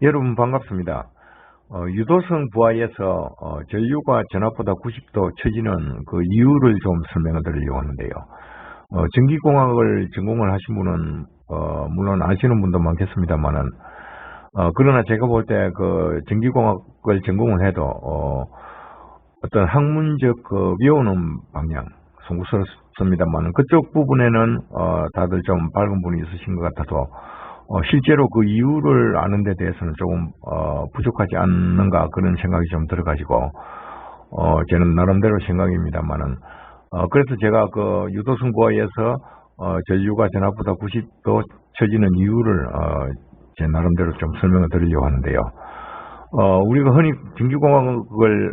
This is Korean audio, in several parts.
여러분 반갑습니다. 유도성 부하에서 전류가 전압보다 90도 처지는 그 이유를 좀 설명을 드리려고 하는데요. 전기공학을 전공을 하신 분은 물론 아시는 분도 많겠습니다만은 그러나 제가 볼 때 그 전기공학을 전공을 해도 어떤 학문적 그 배우는 방향 송구스럽습니다만은 그쪽 부분에는 다들 좀 밝은 분이 있으신 것 같아서 실제로 그 이유를 아는 데 대해서는 조금 부족하지 않는가 그런 생각이 좀 들어가지고 저는 나름대로 생각입니다만은 그래서 제가 그 유도성 부하에서 전류가 전압보다 90도 처지는 이유를 제 나름대로 좀 설명을 드리려고 하는데요. 우리가 흔히 전기공학을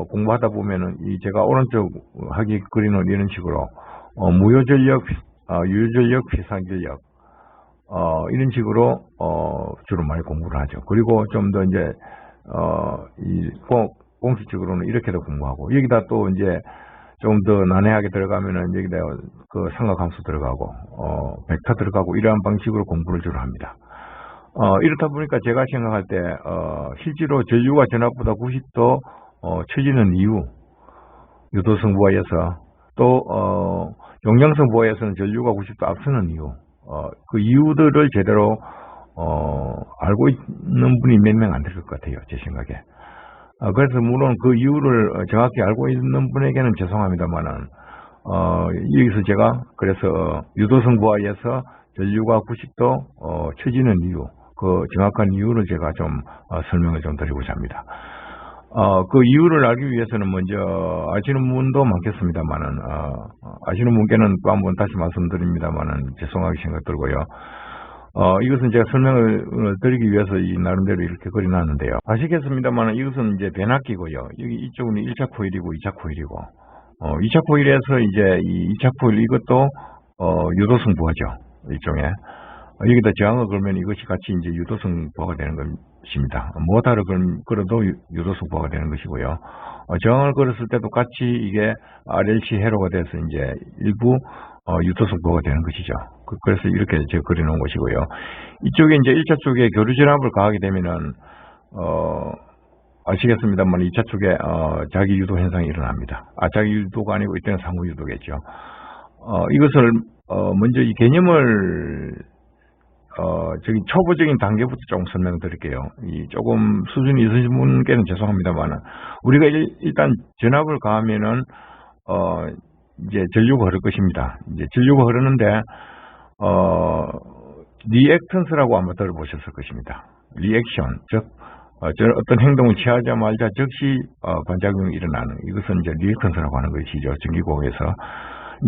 공부하다 보면은 제가 오른쪽 하기 그리는 이런 식으로 무효전력, 유효전력, 필살전력 이런 식으로 주로 많이 공부를 하죠. 그리고 좀 더 이제 이 공식적으로는 이렇게도 공부하고 여기다 또 이제 좀 더 난해하게 들어가면은 여기다 그 삼각함수 들어가고 벡터 들어가고 이러한 방식으로 공부를 주로 합니다. 이렇다 보니까 제가 생각할 때 실제로 전류가 전압보다 90도 처지는 이유, 유도성 부하에서 또 용량성 부하에서는 전류가 90도 앞서는 이유, 그 이유들을 제대로 알고 있는 분이 몇 명 안 될 것 같아요, 제 생각에. 그래서 물론 그 이유를 정확히 알고 있는 분에게는 죄송합니다만은 여기서 제가 그래서 유도성 부하에서 전류가 90도 처지는 이유, 그 정확한 이유를 제가 좀 설명을 좀 드리고자 합니다. 그 이유를 알기 위해서는 먼저 아시는 분도 많겠습니다만은 아시는 분께는 또 한번 다시 말씀드립니다만은 죄송하게 생각 들고요. 이것은 제가 설명을 드리기 위해서 이 나름대로 이렇게 그려놨는데요. 아시겠습니다만 이것은 이제 변압기고요. 여기 이쪽은 1차 코일이고 2차 코일이고 2차 코일에서 이제 이 2차 코일 이것도 유도성 부하죠. 일종의 여기다 저항을 걸면 이것이 같이 이제 유도성 부하가 되는 것입니다. 모타를 걸어도 유도성 부하가 되는 것이고요. 저항을 걸었을 때도 같이 이게 RLC 회로가 돼서 이제 일부 유도성 부하가 되는 것이죠. 그래서 이렇게 제가 그려놓은 것이고요. 이쪽에 이제 1차 쪽에 교류 전압을 가하게 되면은 아시겠습니다만 2차 쪽에 자기 유도 현상이 일어납니다. 자기 유도가 아니고 이때는 상호 유도겠죠. 이것을 먼저 이 개념을 저기 초보적인 단계부터 조금 설명드릴게요. 조금 수준이 있으신 분께는 죄송합니다만 우리가 일단 전압을 가하면은 이제 전류가 흐를 것입니다. 이제 전류가 흐르는데 리액턴스라고 아마 들어보셨을 것입니다. 리액션, 즉 어떤 행동을 취하자마자 즉시 반작용이 일어나는 이것은 이제 리액턴스라고 하는 것이죠. 전기공학에서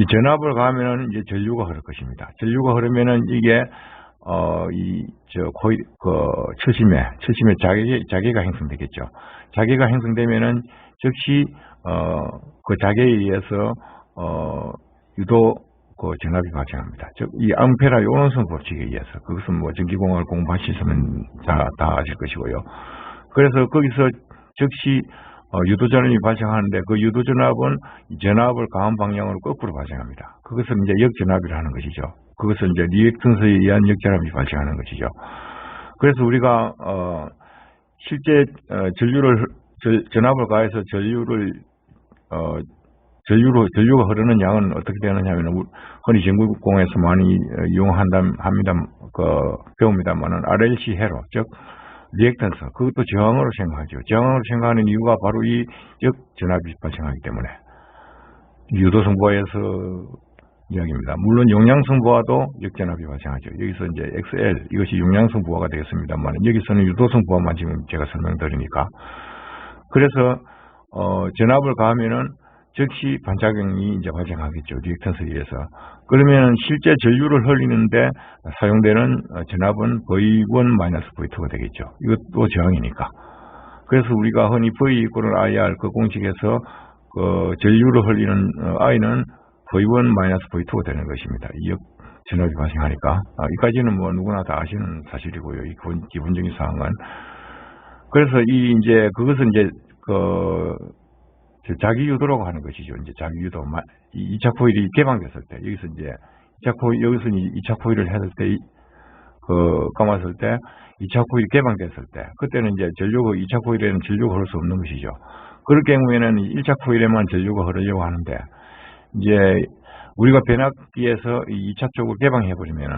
이 전압을 가하면은 이제 전류가 흐를 것입니다. 전류가 흐르면은 이게 코일 철심에 자개가 형성되겠죠. 자개가 형성되면은 즉시 그 자개에 의해서 유도 그 전압이 발생합니다. 즉 이 앙페라 요온성 법칙에 의해서 그것은 뭐 전기공학을 공부하시면 다 아실 것이고요. 그래서 거기서 즉시 유도전압이 발생하는데 그 유도전압은 전압을 가한 방향으로 거꾸로 발생합니다. 그것은 이제 역전압이라 하는 것이죠. 그것은 이제 리액턴스에 의한 역전압이 발생하는 것이죠. 그래서 우리가 실제 전압을 가해서 전류가 흐르는 양은 어떻게 되느냐 하면 흔히 전기공학에서 많이 배웁니다만은 RLC 회로, 즉 리액턴스, 그것도 저항으로 생각하죠. 저항으로 생각하는 이유가 바로 이 역전압이 발생하기 때문에 유도성 부하에서 이야기입니다. 물론 용량성 부하도 역전압이 발생하죠. 여기서 이제 XL 이것이 용량성 부하가 되겠습니다만 여기서는 유도성 부하만 지금 제가 설명드리니까 그래서 전압을 가하면은 즉시 반작용이 이제 발생하겠죠. 리액턴스에 의해서. 그러면 실제 전류를 흘리는데 사용되는 전압은 V1-V2가 되겠죠. 이것도 저항이니까. 그래서 우리가 흔히 V=IR 그 공식에서 그 전류를 흘리는 I는 V1-V2가 되는 것입니다. 이 전압이 발생하니까. 이까지는 뭐 누구나 다 아시는 사실이고요. 이 기본적인 사항은. 그래서 이제 그것은 이제 자기 유도라고 하는 것이죠. 이제 자기 유도. 2차 코일이 개방됐을 때, 여기서 이제 2차 코일을 했을 때, 감았을 때 2차 코일이 개방됐을 때 그때는 이제 전류가 2차 코일에는 전류가 흐를 수 없는 것이죠. 그럴 경우에는 1차 코일에만 전류가 흐르려고 하는데 이제 우리가 변압기에서 이 2차 쪽을 개방해버리면은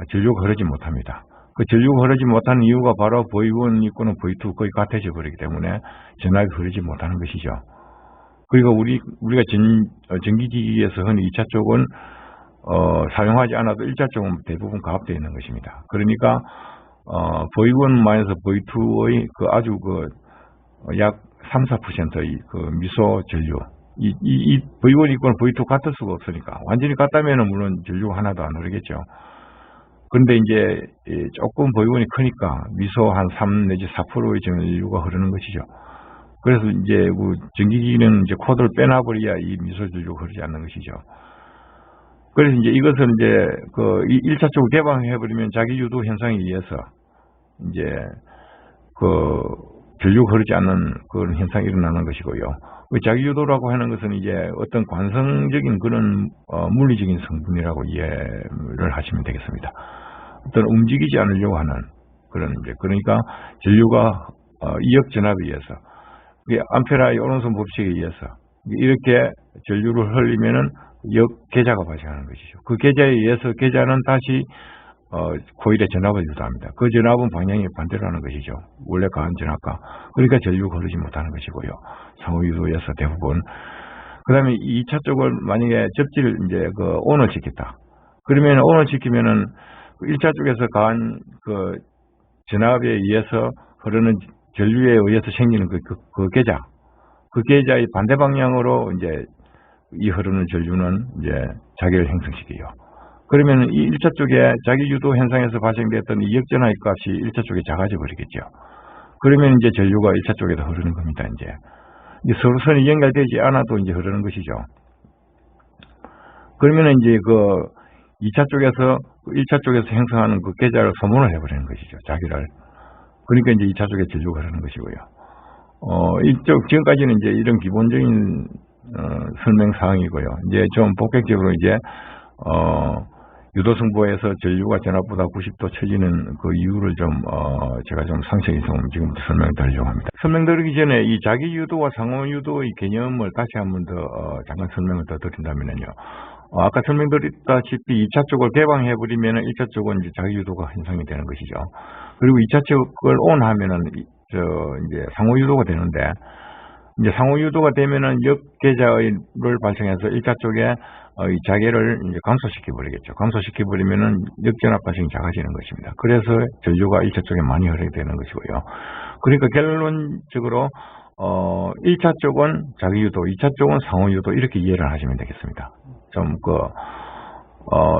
전류가 흐르지 못합니다. 그 전류가 흐르지 못하는 이유가 바로 V1 있고는 V2 거의 같아져 버리기 때문에 전압이 흐르지 못하는 것이죠. 그리고 우리가 전기기기에서 흔히 2차 쪽은 사용하지 않아도 1차 쪽은 대부분 가압되어 있는 것입니다. 그러니까 V1-V2의 그 아주 약 3-4%의 그 미소 전류 이 V1 있고는 V2 같을 수가 없으니까 완전히 같다면은 물론 전류가 하나도 안 흐르겠죠. 그런데 이제 조금 V1이 크니까 미소 한 3 내지 4%의 전류가 흐르는 것이죠. 그래서 이제 전기기기는 이제 코드를 빼놔버려야 이 미소 전류가 흐르지 않는 것이죠. 그래서 이제 이것을 이제 1차 쪽을 개방해버리면 자기 유도 현상에 의해서 이제 전류가 흐르지 않는 그런 현상이 일어나는 것이고요. 자기 유도라고 하는 것은 이제 어떤 관성적인 그런 물리적인 성분이라고 이해를 하시면 되겠습니다. 어떤 움직이지 않으려고 하는 그런 이제 그러니까 전류가 이역 전압에 의해서 암페라의 오른손 법칙에 의해서 이렇게 전류를 흘리면은 역계자가 발생하는 것이죠. 그 계자에 의해서 계자는 다시 코일의 전압을 유도합니다. 그 전압은 방향이 반대로 하는 것이죠. 원래 가한 전압과. 그러니까 전류가 흐르지 못하는 것이고요. 상호 유도에서 대부분. 그 다음에 2차 쪽을 만약에 접지를 이제 온을 시켰다. 그러면 온을 시키면은 1차 쪽에서 가한 전압에 의해서 흐르는 전류에 의해서 생기는 그 계자. 그 계자의 반대 방향으로 이제 이 흐르는 전류는 이제 자기를 형성시켜요. 그러면 이 1차 쪽에 자기 유도 현상에서 발생됐던 이 역전압 값이 1차 쪽에 작아져 버리겠죠. 그러면 이제 전류가 1차 쪽에도 흐르는 겁니다. 이제 서로 선이 연결되지 않아도 이제 흐르는 것이죠. 그러면 이제 2차 쪽에서 1차 쪽에서 형성하는 그 계자를 소모를 해버리는 것이죠. 자기를. 그러니까 이제 2차 쪽에 전류가 흐르는 것이고요. 지금까지는 이제 이런 기본적인 설명 사항이고요. 이제 좀 본격적으로 이제 유도승부에서 전류가 전압보다 90도 처지는 그 이유를 제가 좀 상세히 지금부터 설명드리려고 합니다. 설명드리기 전에 이 자기 유도와 상호 유도의 개념을 다시 한번 더 잠깐 설명을 더 드린다면요. 아까 설명드렸다시피 2차 쪽을 개방해버리면 1차 쪽은 이제 자기 유도가 형성이 되는 것이죠. 그리고 2차 쪽을 온하면은 이제 상호 유도가 되는데 이제 상호 유도가 되면은 역계자를 발생해서 1차 쪽에 이 자계를 이제 감소시켜 버리겠죠. 감소시켜 버리면은 역전압 발생이 작아지는 것입니다. 그래서 전류가 1차 쪽에 많이 흐르게 되는 것이고요. 그러니까 결론적으로 1차 쪽은 자기 유도, 2차 쪽은 상호 유도 이렇게 이해를 하시면 되겠습니다. 좀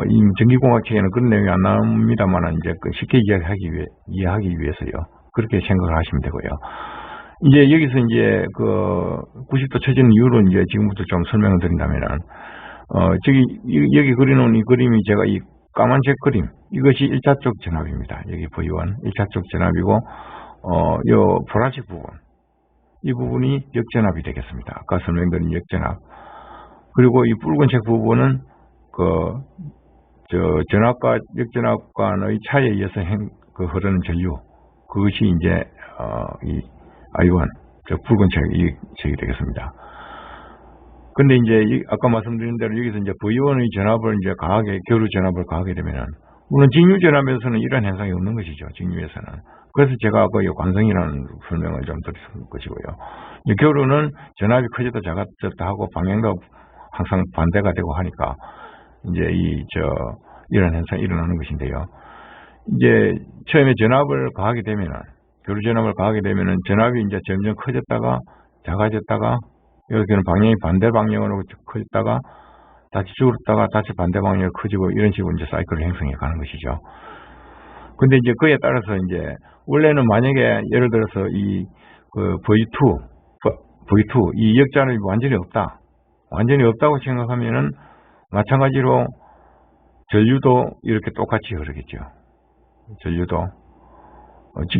이 전기공학책에는 그런 내용이 안 나옵니다만 이제 쉽게 이해하기 위해서요. 그렇게 생각을 하시면 되고요. 이제 여기서 이제 90도 처지는 이유로 이제 지금부터 좀 설명을 드린다면은 여기 그려놓은 이 그림이 제가 이 까만색 그림 이것이 1차 쪽 전압입니다. 여기 V1 1차 쪽 전압이고 요 보라색 부분 이 부분이 역전압이 되겠습니다. 아까 설명드린 역전압. 그리고 이 붉은색 부분은 전압과 역전압 간의 차이에 의해서 흐르는 전류 그것이 이제 이 I1 붉은색 이 색이 되겠습니다. 근데 이제 아까 말씀드린 대로 여기서 이제 V1의 전압을 이제 교류 전압을 가하게 되면은 물론 직류 전압에서는 이런 현상이 없는 것이죠. 직류에서는. 그래서 제가 아까 이 관성이라는 설명을 좀 드릴 것이고요. 교류는 전압이 커졌다 작아졌다 하고 방향도 항상 반대가 되고 하니까 이제 이런 현상이 일어나는 것인데요. 이제 처음에 전압을 가하게 되면은 교류 전압을 가하게 되면은 전압이 이제 점점 커졌다가 작아졌다가 여기는 방향이 반대 방향으로 커졌다가 다시 줄었다가 다시 반대 방향으로 커지고 이런 식으로 이제 사이클을 형성해 가는 것이죠. 근데 이제 그에 따라서 이제 원래는 만약에 예를 들어서 이 V2 이 역전압이 완전히 없다고 생각하면은 마찬가지로 전류도 이렇게 똑같이 흐르겠죠. 전류도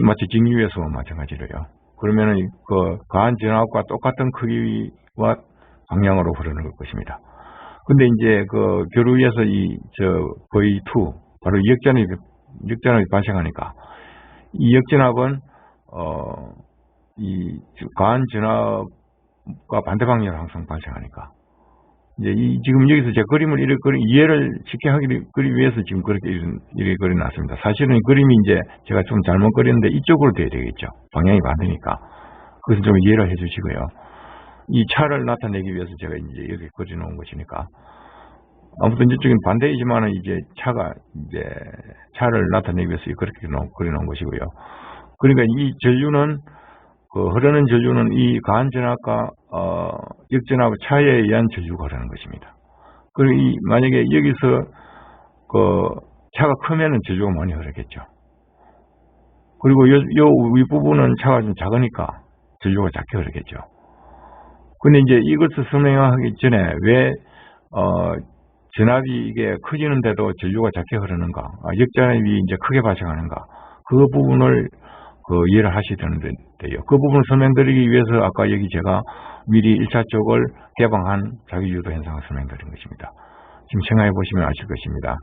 마치 직류에서와 마찬가지로요. 그러면은 가한 전압과 똑같은 크기와 방향으로 흐르는 것입니다. 근데 이제 교류에서 V2 바로 역전압이 역전압이 발생하니까 이 역전압은 이 과한 전압과 반대 방향으로 항상 발생하니까 이제 지금 여기서 제 그림을 이렇게 이해를 쉽게 하기 위해서 지금 그렇게 이렇게 그려놨습니다. 사실은 이 그림이 이제 제가 좀 잘못 그렸는데 이쪽으로 돼야 되겠죠. 방향이 반대니까. 그것을 좀 이해를 해주시고요. 이 차를 나타내기 위해서 제가 이제 이렇게 그려놓은 것이니까. 아무튼 이쪽은 반대이지만은 이제 차를 나타내기 위해서 그렇게 그려놓은 것이고요. 그러니까 이 전류는 흐르는 전류는 이 과한 전압과 역전압 차이에 의한 전류가 흐르는 것입니다. 그리고 만약에 여기서 차가 크면은 전류가 많이 흐르겠죠. 그리고 요 윗부분은 차가 좀 작으니까 전류가 작게 흐르겠죠. 근데 이제 이것을 설명하기 전에 왜 전압이 이게 커지는데도 전류가 작게 흐르는가, 역전압이 이제 크게 발생하는가, 그 부분을 이해를 하셔야 되는데요. 그 부분을 설명드리기 위해서 아까 여기 제가 미리 1차 쪽을 개방한 자기주도 현상을 설명드린 것입니다. 지금 생각해 보시면 아실 것입니다.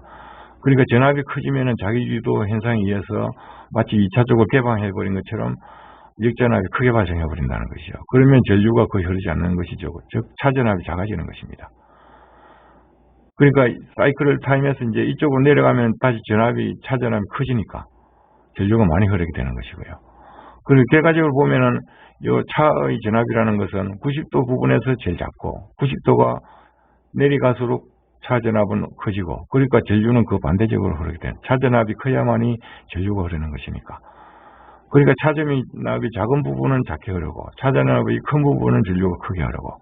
그러니까 전압이 커지면은 자기주도 현상에 의해서 마치 2차 쪽을 개방해 버린 것처럼 역전압이 크게 발생해 버린다는 것이죠. 그러면 전류가 거의 흐르지 않는 것이죠. 즉 차전압이 작아지는 것입니다. 그러니까 사이클을 타임에서 이제 이쪽으로 내려가면 다시 차전압이 커지니까 전류가 많이 흐르게 되는 것이고요. 그리고 결과적으로 보면은 이 차의 전압이라는 것은 90도 부분에서 제일 작고 90도가 내려갈수록 차전압은 커지고, 그러니까 전류는 그 반대적으로 흐르게 되는, 차전압이 커야만이 전류가 흐르는 것이니까. 그러니까 차전압이 작은 부분은 작게 흐르고 차전압이 큰 부분은 전류가 크게 흐르고,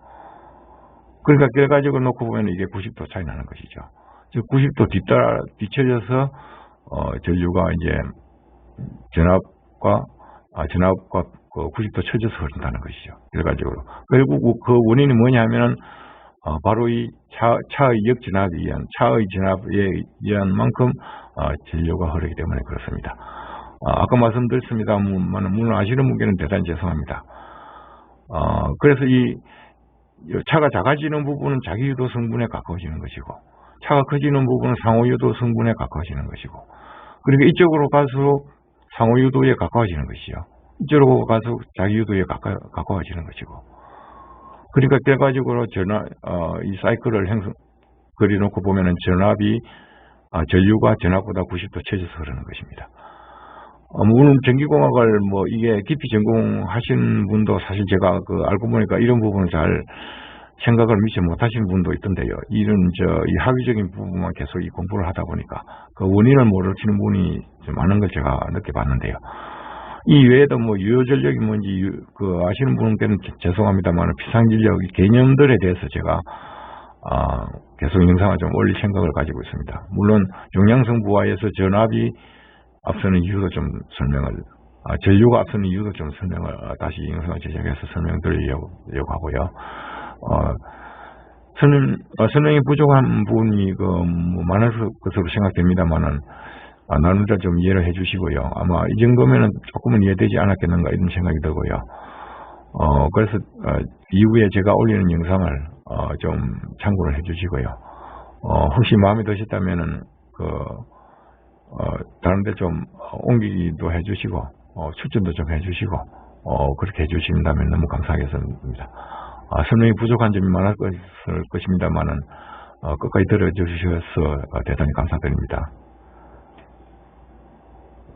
그러니까 결과적으로 놓고 보면 이게 90도 차이 나는 것이죠. 즉 90도 뒤쳐져서 전류가 이제 전압과 90도 쳐져서 흐른다는 것이죠. 결과적으로. 결국 그 원인이 뭐냐 하면은 바로 이 차의 역전압에 의한, 차의 전압에 의한 만큼 전류가 흐르기 때문에 그렇습니다. 아까 말씀드렸습니다만 물론 아시는 분께는 대단히 죄송합니다. 그래서 이 차가 작아지는 부분은 자기유도 성분에 가까워지는 것이고, 차가 커지는 부분은 상호유도 성분에 가까워지는 것이고, 그러니까 이쪽으로 갈수록 상호유도에 가까워지는 것이죠. 이쪽으로 갈수록 자기유도에 가까워지는 것이고, 그러니까 결과적으로 이 사이클을 그려놓고 보면은 전류가 전압보다 90도 쳐져서 흐르는 것입니다. 물론 전기공학을 이게 깊이 전공하신 분도 사실 제가 알고 보니까 이런 부분을 잘 생각을 미처 못하시는 분도 있던데요. 이 학위적인 부분만 계속 이 공부를 하다 보니까 그 원인을 모르시는 분이 좀 많은 걸 제가 느껴봤는데요. 이 외에도 유효전력이 뭔지 아시는 분께는 죄송합니다만 피상진력 개념들에 대해서 제가 계속 영상을 좀 올릴 생각을 가지고 있습니다. 물론 용량성 부하에서 전압이 앞서는 이유도 좀 전류가 앞서는 이유도 좀 설명을 다시 영상을 제작해서 설명드리려고 하고요. 설명이 부족한 부분이 많을 것으로 생각됩니다만은 나누자 좀 이해를 해주시고요. 아마 이 정도면은 조금은 이해되지 않았겠는가 이런 생각이 들고요. 그래서 이후에 제가 올리는 영상을 좀 참고를 해주시고요. 혹시 마음에 드셨다면은 다른데 좀 옮기기도 해주시고 추천도 좀 해주시고 그렇게 해주신다면 너무 감사하겠습니다. 설명이 부족한 점이 많을 것입니다만은 끝까지 들어주셔서 대단히 감사드립니다.